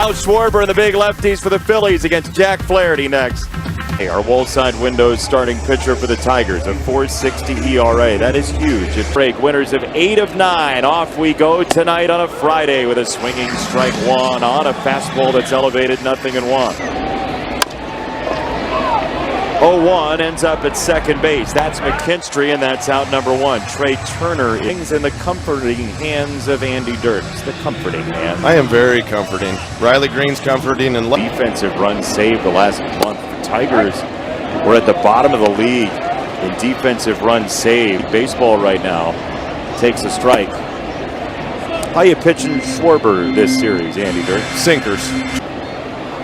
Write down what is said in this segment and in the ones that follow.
Now Schwarber and the big lefties for the Phillies against Jack Flaherty next. Hey, our Woolside Windows starting pitcher for the Tigers, a 4.60 ERA. That is huge. At break, winners of 8 of 9. Off we go tonight on a Friday with a swinging strike one on a fastball that's elevated 0-1. 0-1 ends up at second base. That's McKinstry, and that's out number 1. Trey Turner is in the comforting hands of Andy Dirks. The comforting hand. I am very comforting. Riley Green's comforting, and defensive runs saved the last month. The Tigers were at the bottom of the league in defensive runs saved. Baseball right now takes a strike. How you pitching Schwarber this series, Andy Dirks? Sinkers.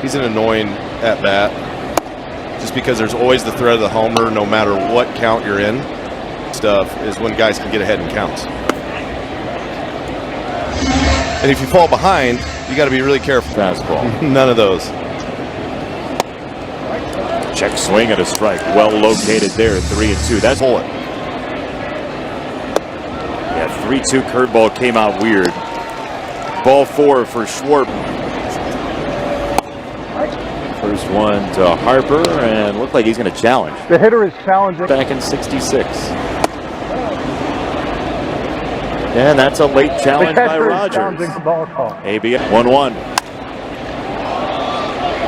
He's an annoying at bat. Just because there's always the threat of the homer, no matter what count you're in. Stuff is when guys can get ahead in counts. And if you fall behind, you got to be really careful. Fastball. None of those. Check swing at a strike. Well located there, 3-2. That's pull it. Yeah, 3-2 curveball came out weird. Ball 4 for Schwarber. First one to Harper, and looked like he's going to challenge. The hitter is challenging. Back in '66. And that's a late challenge by Rogers. AB 1-1.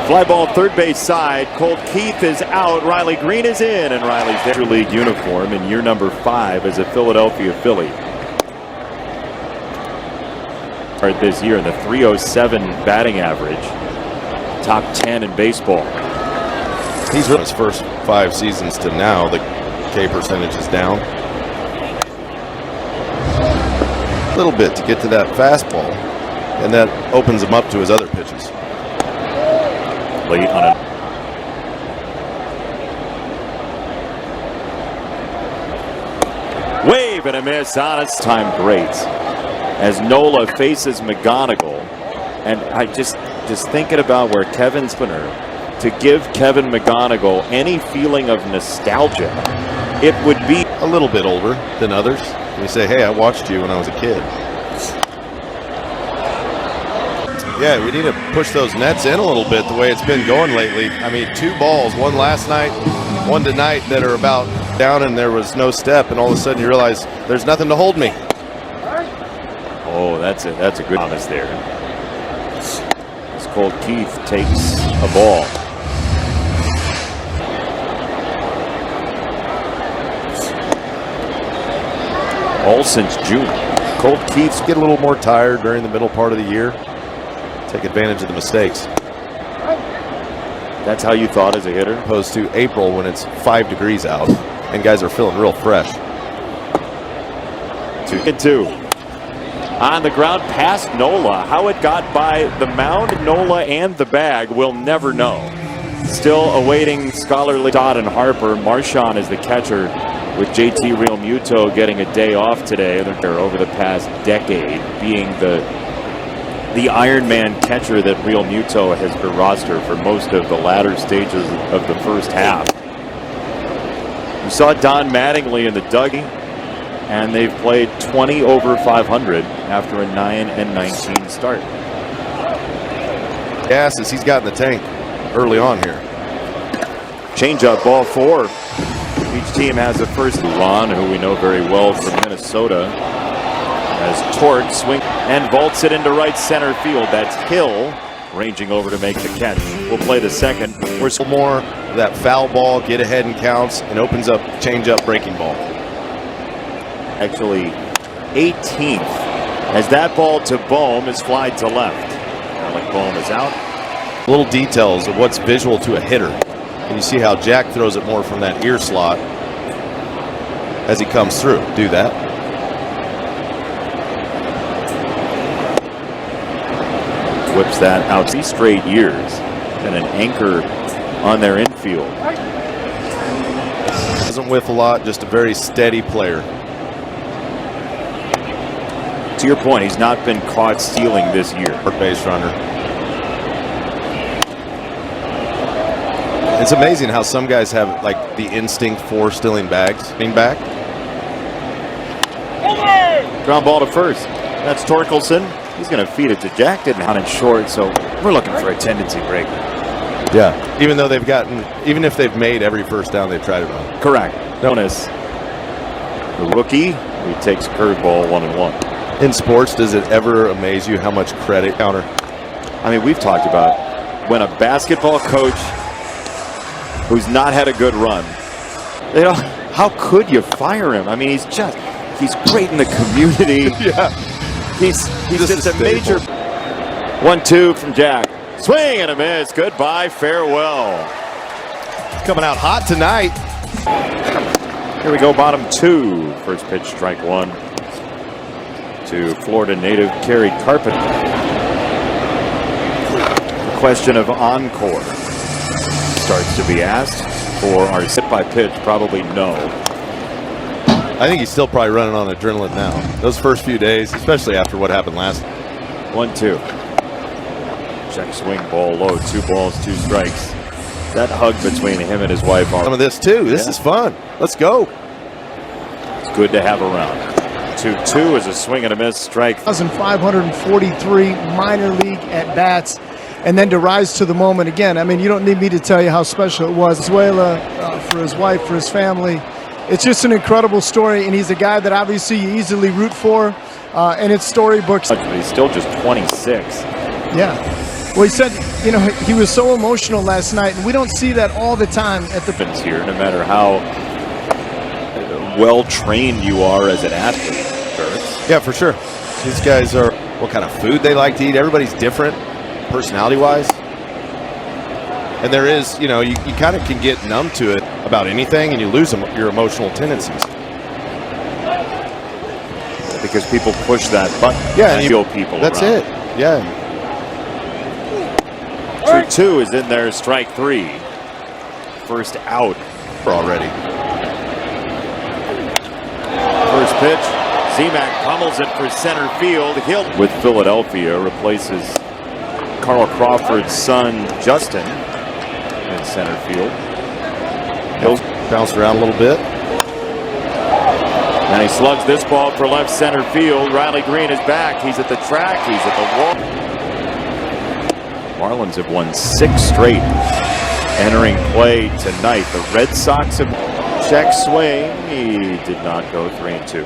Fly ball third base side. Colt Keith is out. Riley Green is in, and Riley's Major League uniform in year number 5 as a Philadelphia Philly. This year in the .307 batting average. Top 10 in baseball. He's his first 5 seasons to now. The K percentage is down a little bit to get to that fastball, and that opens him up to his other pitches. Late on a wave and a miss on his time. Great as Nola faces McGonigal, and I just thinking about where Kevin's winner, to give Kevin McGonigal any feeling of nostalgia, it would be a little bit older than others. You say, hey, I watched you when I was a kid. Yeah, we need to push those nets in a little bit the way it's been going lately. I mean, 2 balls, one last night, one tonight, that are about down and there was no step, and all of a sudden you realize there's nothing to hold me. Oh, that's a good promise there. Colt Keith takes a ball. All since June. Colt Keith's get a little more tired during the middle part of the year. Take advantage of the mistakes. That's how you thought as a hitter? Opposed to April when it's 5 degrees out and guys are feeling real fresh. 2-2. On the ground past Nola. How it got by the mound, Nola, and the bag, we'll never know. Still awaiting scholarly Todd and Harper. Marchand is the catcher, with JT Realmuto getting a day off today. They're over the past decade being the Iron Man catcher that Realmuto has been rostered for most of the latter stages of the first half. We saw Don Mattingly in the Dougie, and they've played 20 over 500 after a 9-19 start. Gases he's got in the tank early on here. Changeup, ball 4. Each team has a first. Ron, who we know very well from Minnesota, as Torque swing and vaults it into right center field. That's Hill ranging over to make the catch. We'll play the second. We're still more that foul ball, get ahead in counts, and opens up changeup breaking ball. Actually 18th, as that ball to Bohm is flied to left. Alec Bohm is out. Little details of what's visual to a hitter. And you see how Jack throws it more from that ear slot as he comes through. Do that. Whips that out 3 straight years. And an anchor on their infield. Doesn't whiff a lot, just a very steady player. To your point, he's not been caught stealing this year. Base runner. It's amazing how some guys have like the instinct for stealing bags. Being back. Ground ball to first. That's Torkelson. He's going to feed it to Jack. Didn't hunt it short, so We're looking for a tendency breaker. Yeah, even though even if they've made every first down they've tried it on. Correct. Bonus. The rookie, he takes curveball 1-1. In sports, does it ever amaze you how much credit counter? I mean, we've talked about when a basketball coach who's not had a good run, how could you fire him? I mean, he's great in the community. Yeah. He's just a major. 1-2 from Jack. Swing and a miss. Goodbye, farewell. Coming out hot tonight. Here we go, bottom 2. First pitch, strike 1 to Florida native Kerry Carpenter. The question of encore starts to be asked for our hit by pitch. Probably no. I think he's still probably running on adrenaline now. Those first few days, especially after what happened last. 1-2. Check swing, ball low. 2 balls, 2 strikes. That hug between him and his wife. Some of this too. This is fun. Let's go. It's good to have around. 2-2 is a swing and a miss. Strike. 1,543 minor league at bats, and then to rise to the moment again. I mean, you don't need me to tell you how special it was. Venezuela, for his wife, for his family. It's just an incredible story, and he's a guy that obviously you easily root for, and it's storybooks. But he's still just 26. Yeah. Well, he said, he was so emotional last night, and we don't see that all the time at the here, no matter how well trained you are as an athlete. Yeah, for sure. These guys are what kind of food they like to eat. Everybody's different, personality-wise. And there is, you kind of can get numb to it about anything, and you lose your emotional tendencies. Because people push that button. Yeah, and feel people. That's around. it. Yeah. 2-2 is in there. Strike 3. First out already. First pitch. Zemek pummels it for center field. Hill with Philadelphia replaces Carl Crawford's son Justin in center field. Hill bounced around a little bit. And he slugs this ball for left center field. Riley Green is back. He's at the track. He's at the wall. Marlins have won 6 straight. Entering play tonight, the Red Sox have check swing. He did not go. 3-2.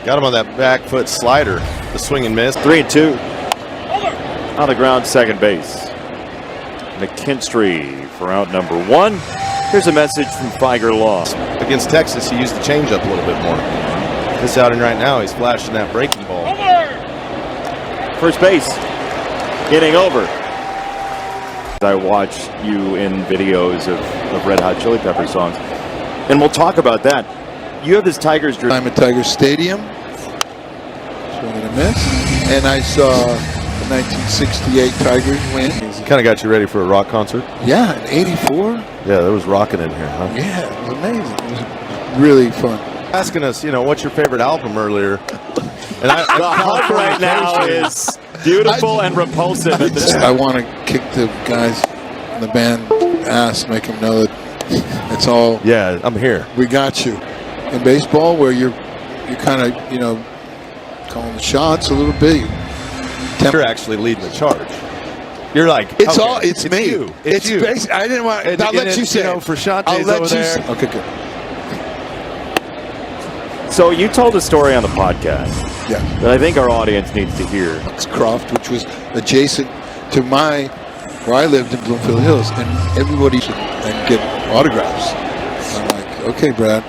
Got him on that back foot slider. The swing and miss. 3-2. On the ground, second base. McKinstry for out number 1. Here's a message from Figer Law. Against Texas, he used the changeup a little bit more. This outing right now, he's flashing that breaking ball. First base. Getting over. I watch you in videos of Red Hot Chili Pepper songs, and we'll talk about that. You have this Tigers jersey. I'm at Tiger Stadium. Swing and a miss. And I saw the 1968 Tigers win. Kind of got you ready for a rock concert? Yeah, in '84. Yeah, there was rocking in here, huh? Yeah, it was amazing. It was really fun. Asking us, what's your favorite album earlier? And the hug right now is beautiful and repulsive. I want to kick the guys in the band ass, make them know that it's all. Yeah, I'm here. We got you. In baseball, where you're kind of calling the shots a little bit. You're actually leading the charge. You're like, it's okay, it's me. You. It's you. I didn't want. I'll let you say. For Shantae's I'll let over you there. say. Okay, good. So you told a story on the podcast. Yeah. That I think our audience needs to hear. It's Croft, which was adjacent to where I lived in Bloomfield Hills, and everybody should get autographs. I'm like, okay, Brad.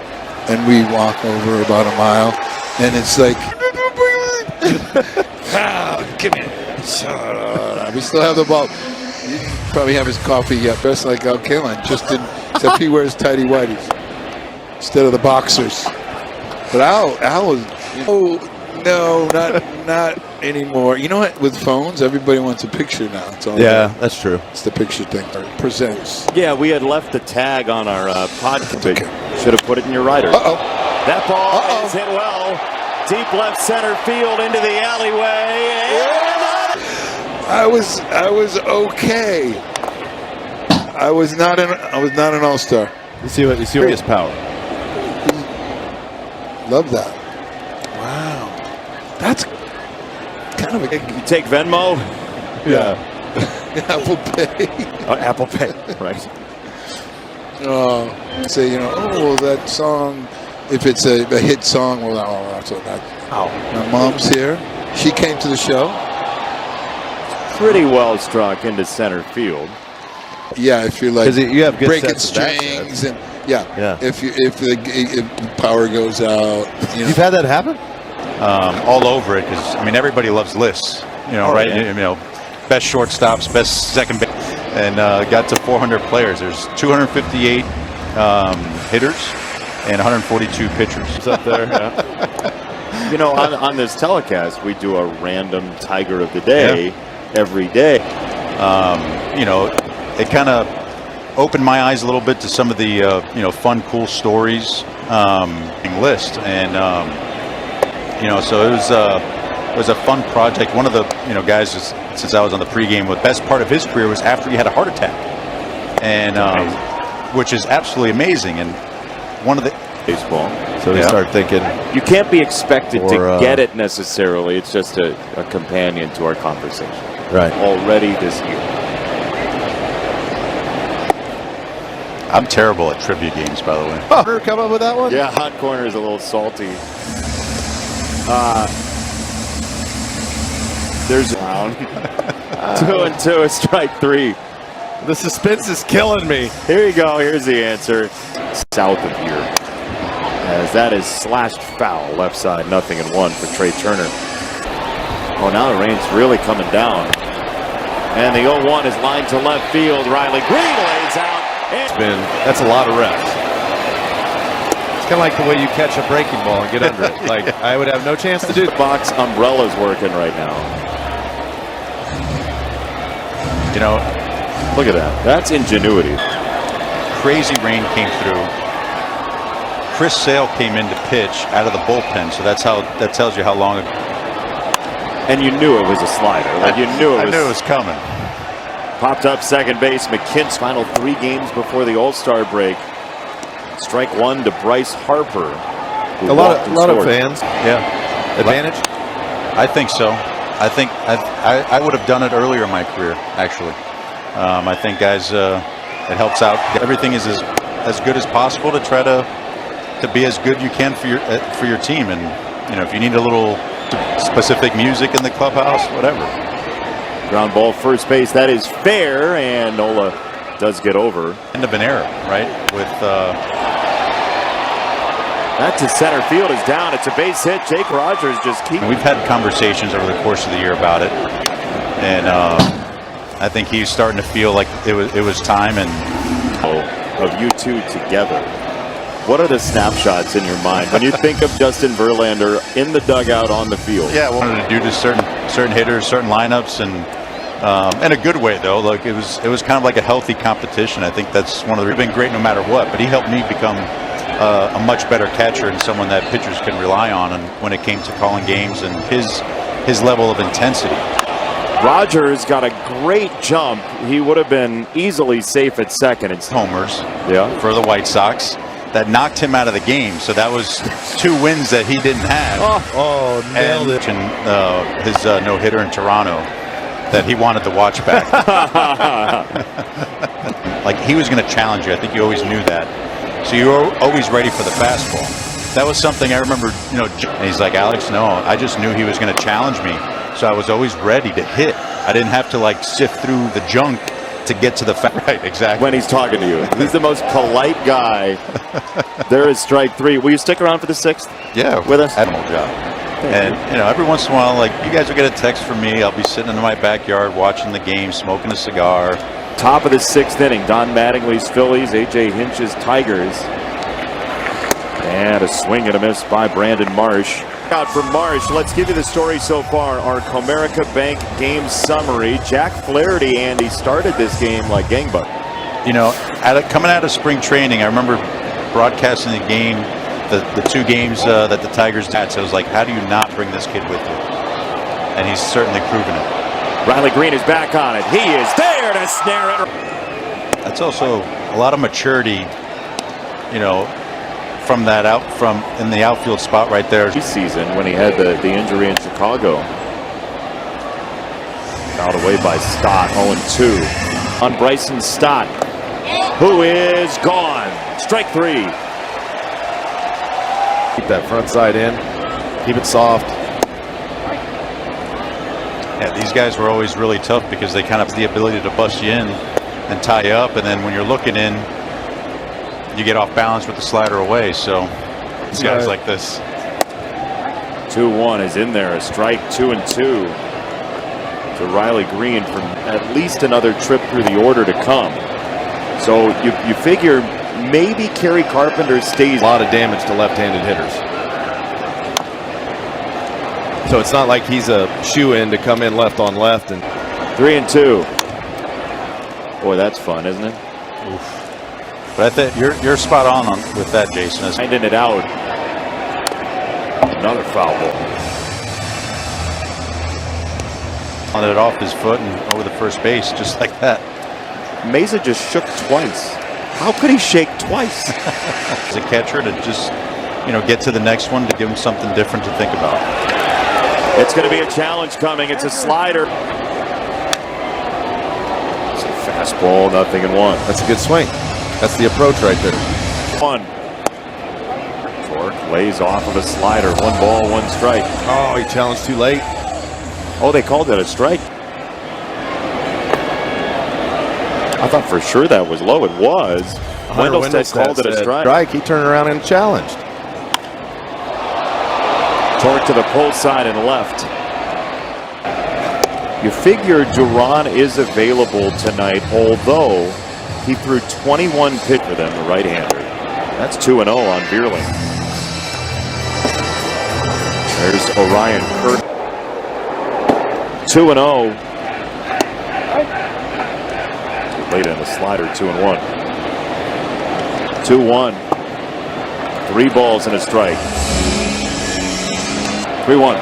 And we walk over about a mile, and it's like, give me it. We still have the ball. You probably have his coffee yet, best like Al Kaline, except he wears tighty whities instead of the boxers. But Al was, no, not anymore. You know what? With phones, everybody wants a picture now. It's all that's true. It's the picture thing. Presents. Yeah, we had left the tag on our podcast. Okay. Should have put it in your rider. That ball is hit well. Deep left center field into the alleyway. I was okay. I was not an all-star. You see his power. Love that. Wow. That's kind of a... You take Venmo? Yeah. Apple Pay. Apple Pay, right? Say, oh, that song, if it's a hit song, well, that's what that. Oh. My mom's here. She came to the show. Pretty well struck into center field. Yeah, if you're like 'Cause you have good breaking sets of bat strings sets. and yeah. If the power goes out, You've had that happen? All over it, because I mean everybody loves lists, right? Yeah. Best shortstops, best second base, and got to 400 players. There's 258 hitters and 142 pitchers. It's up there. Yeah. On this telecast, we do a random Tiger of the Day every day. It kind of opened my eyes a little bit to some of the fun, cool stories list, and so it was a fun project. One of the guys, since I was on the pregame, the best part of his career was after he had a heart attack, and which is absolutely amazing. And one of the baseball. So we start thinking You can't be expected to get it necessarily. It's just a companion to our conversation. right. Already this year. I'm terrible at trivia games, by the way. Come up with that one? Yeah, hot corner is a little salty. There's a round. 2-2, a strike 3. The suspense is killing me. Here you go. Here's the answer. South of here. As that is slashed foul. Left side, 0-1 for Trey Turner. Oh, now the rain's really coming down. And the 0-1 is lined to left field. Riley Green lays out. That's a lot of reps. It's kind of like the way you catch a breaking ball and get under it. Like, I would have no chance to do The box umbrella's working right now. Look at that. That's ingenuity. Crazy rain came through. Chris Sale came in to pitch out of the bullpen, so that tells you how long. And you knew it was a slider. Like you knew it was. I knew it was coming. Popped up second base. McKinn's final 3 games before the All-Star break. Strike 1 to Bryce Harper. a lot of fans. Yeah. Advantage? I think so. I think I would have done it earlier in my career, actually. I think, guys, it helps out. Everything is as good as possible to try to be as good you can for your team. And if you need a little specific music in the clubhouse, whatever. Ground ball first base. That is fair, and Nola does get over. End of an era, right? With that to center field is down. It's a base hit. Jake Rogers just keeps. We've had conversations over the course of the year about it, and I think he's starting to feel like it was time. And of you two together. What are the snapshots in your mind when you think of Justin Verlander in the dugout on the field? yeah, what wanted to do to certain hitters, certain lineups, and in a good way though. Like it was kind of like a healthy competition. I think that's one of the. He's been great no matter what, but he helped me become a much better catcher and someone that pitchers can rely on. And when it came to calling games and his level of intensity. Rogers got a great jump. He would have been easily safe at second. It's Homers yeah. for the White Sox. That knocked him out of the game. So that was 2 wins that he didn't have. Nailed it. And his no-hitter in Toronto that he wanted to watch back. Like he was going to challenge you. I think you always knew that. So you were always ready for the fastball. That was something I remember, and he's like, Alex, no, I just knew he was going to challenge me. So I was always ready to hit. I didn't have to like sift through the junk to get to the right, exactly. When he's talking to you. He's the most polite guy. There is strike 3. Will you stick around for the 6th? Yeah, with us? Admiral job. And every once in a while, like you guys will get a text from me. I'll be sitting in my backyard watching the game, smoking a cigar. Top of the 6th inning, Don Mattingly's Phillies, A.J. Hinch's Tigers. And a swing and a miss by Brandon Marsh. Out from Marsh, let's give you the story so far. Our Comerica Bank game summary. Jack Flaherty, Andy, started this game like gangbusters. Coming out of spring training, I remember broadcasting the game, the 2 games that the Tigers had. So I was like, how do you not bring this kid with you? And he's certainly proven it. Riley Green is back on it. He is there to snare it. That's also a lot of maturity, from that in the outfield spot right there. Season when he had the injury in Chicago. Fouled away by Stott. 0-2 on Bryson Stott, who is gone. Strike 3. Keep that front side in. Keep it soft. Yeah, these guys were always really tough because they kind of have the ability to bust you in and tie you up, and then when you're looking in, you get off balance with the slider away. So these guys like this. 2-1 is in there. A strike. 2-2 to Riley Green from at least another trip through the order to come. So you figure maybe Kerry Carpenter stays. A lot of damage to left-handed hitters. So it's not like he's a shoe-in to come in left on left. And 3-2. Boy, that's fun, isn't it? Oof. But I think you're spot on with that, Jason. Finding it out. Another foul ball. On it off his foot and over the first base, just like that. Mesa just shook twice. How could he shake twice? As a catcher to just, get to the next one, to give him something different to think about. It's going to be a challenge coming. It's a slider. It's a fastball, 0-1. That's a good swing. That's the approach right there. 1. Torque lays off of a slider. 1 ball, 1 strike. Oh, he challenged too late. Oh, they called it a strike. I thought for sure that was low. It was. Wendelstedt called it a strike. He turned around and challenged. Torque to the pull side and left. You figure Duran is available tonight, although he threw 21 pitch for them, the right-hander. That's 2-0 on Vierling. There's Orion Kirk. 2-0. Late in the slider, 2-1. 2-1. 3 balls and a strike. 3-1.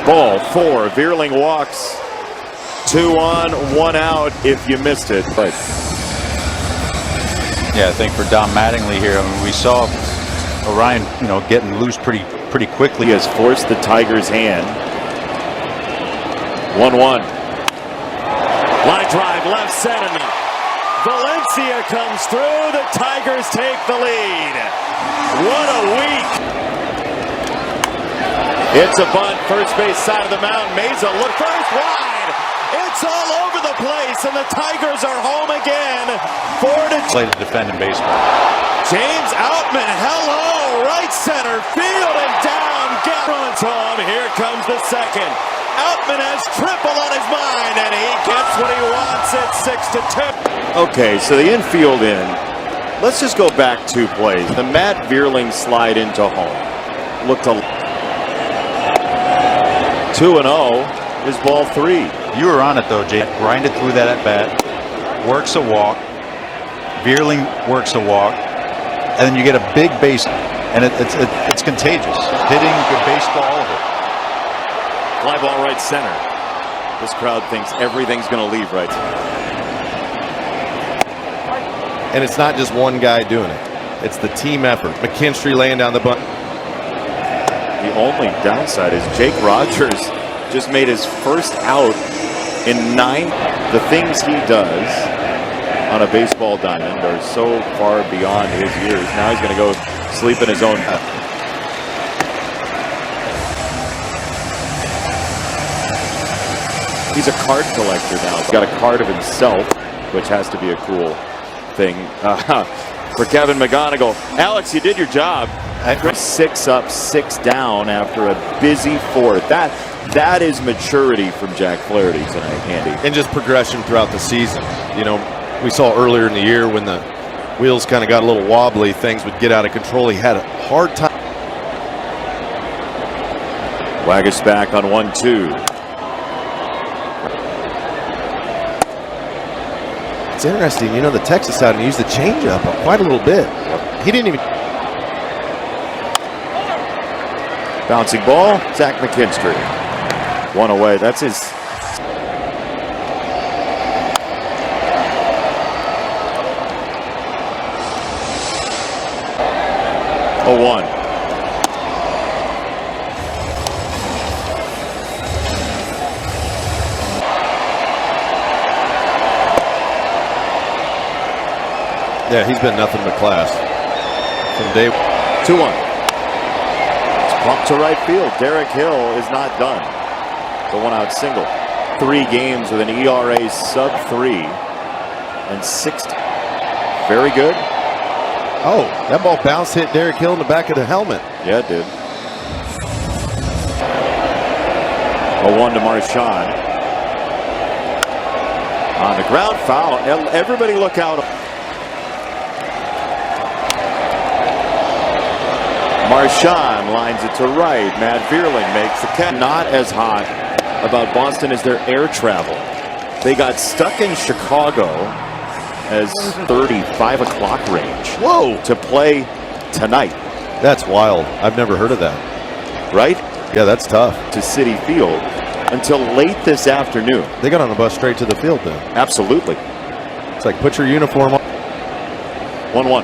Ball 4. Vierling walks. 2 on, 1 out if you missed it. But yeah, I think for Don Mattingly here, we saw Orion, getting loose pretty quickly. He has forced the Tigers' hand. 1-1. Line drive, left center. Valencia comes through. The Tigers take the lead. What a week. It's a bunt, first base side of the mound. Mesa look first, wide. It's all over the place, and the Tigers are home again. 4-2. Play to defend in baseball. James Outman, hello, right center field and down. Get runs home. Here comes the second. Outman has triple on his mind, and he gets what he wants at 6-2. Okay, so the infield in. Let's just go back 2 plays. The Matt Vierling slide into home. Looked a 2-0 is ball 3. You were on it though, Jay. Grinded through that at bat. Works a walk. Vierling works a walk, and then you get a big base, and it's contagious. Hitting, good baseball, all of it. Fly ball right center. This crowd thinks everything's going to leave right. And it's not just one guy doing it. It's the team effort. McKinstry laying down the bunt. The only downside is Jake Rogers just made his first out in 9. The things he does on a baseball diamond are so far beyond his years. Now he's going to go sleep in his own bed. He's a card collector now. He's got a card of himself, which has to be a cool thing for Kevin McGonigal. Alex, you did your job. 6 up, 6 down after a busy 4th. That is maturity from Jack Flaherty tonight, Andy. And just progression throughout the season. We saw earlier in the year when the wheels kind of got a little wobbly, things would get out of control. He had a hard time. Waggus back on 1-2. It's interesting, the Texas side used the changeup quite a little bit. He didn't even. Bouncing ball, Zach McKinstry. 1 away. That's his. Oh, 1. Yeah, he's been nothing but class from day 2-1. It's pumped to right field. Derek Hill is not done. The one-out single. 3 games with an ERA sub-3 and 60. Very good. Oh, that ball bounced, hit Derek Hill in the back of the helmet. Yeah, it did. 0-1 to Marchand. On the ground, foul. Everybody look out. Marchand lines it to right. Matt Vierling makes the catch. Not as hot about Boston as their air travel. They got stuck in Chicago as 35 o'clock range. Whoa! To play tonight. That's wild. I've never heard of that. Right? Yeah, that's tough. To Citi Field until late this afternoon. They got on a bus straight to the field then. Absolutely. It's like, put your uniform on. 1-1.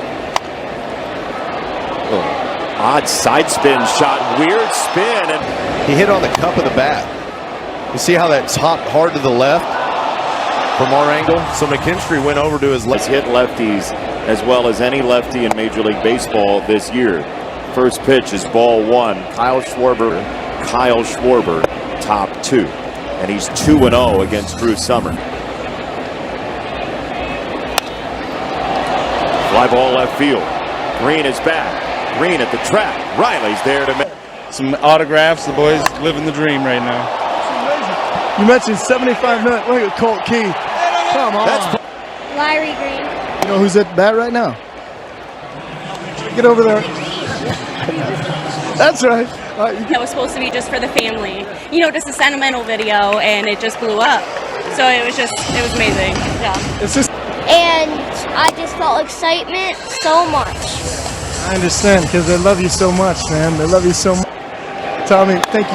Odd side spin shot. Weird spin. And he hit on the cup of the bat. You see how that's hard to the left from our angle? So McKinstry went over to his left. Hit lefties as well as any lefty in Major League Baseball this year. First pitch is ball 1. Kyle Schwarber, top 2. And he's 2-0 against Drew Summer. Fly ball left field. Green is back. Green at the track. Riley's there to make some autographs. The boys living the dream right now. You mentioned 75 minutes. Look at Colt Keith. Come on. Larry Green. You know who's at bat right now? Get over there. That's right. That was supposed to be just for the family. You know, just a sentimental video, and it just blew up. So it was amazing. Yeah. It's just. And I just felt excitement so much. I understand, because they love you so much, man. They love you so much. Tommy, thank you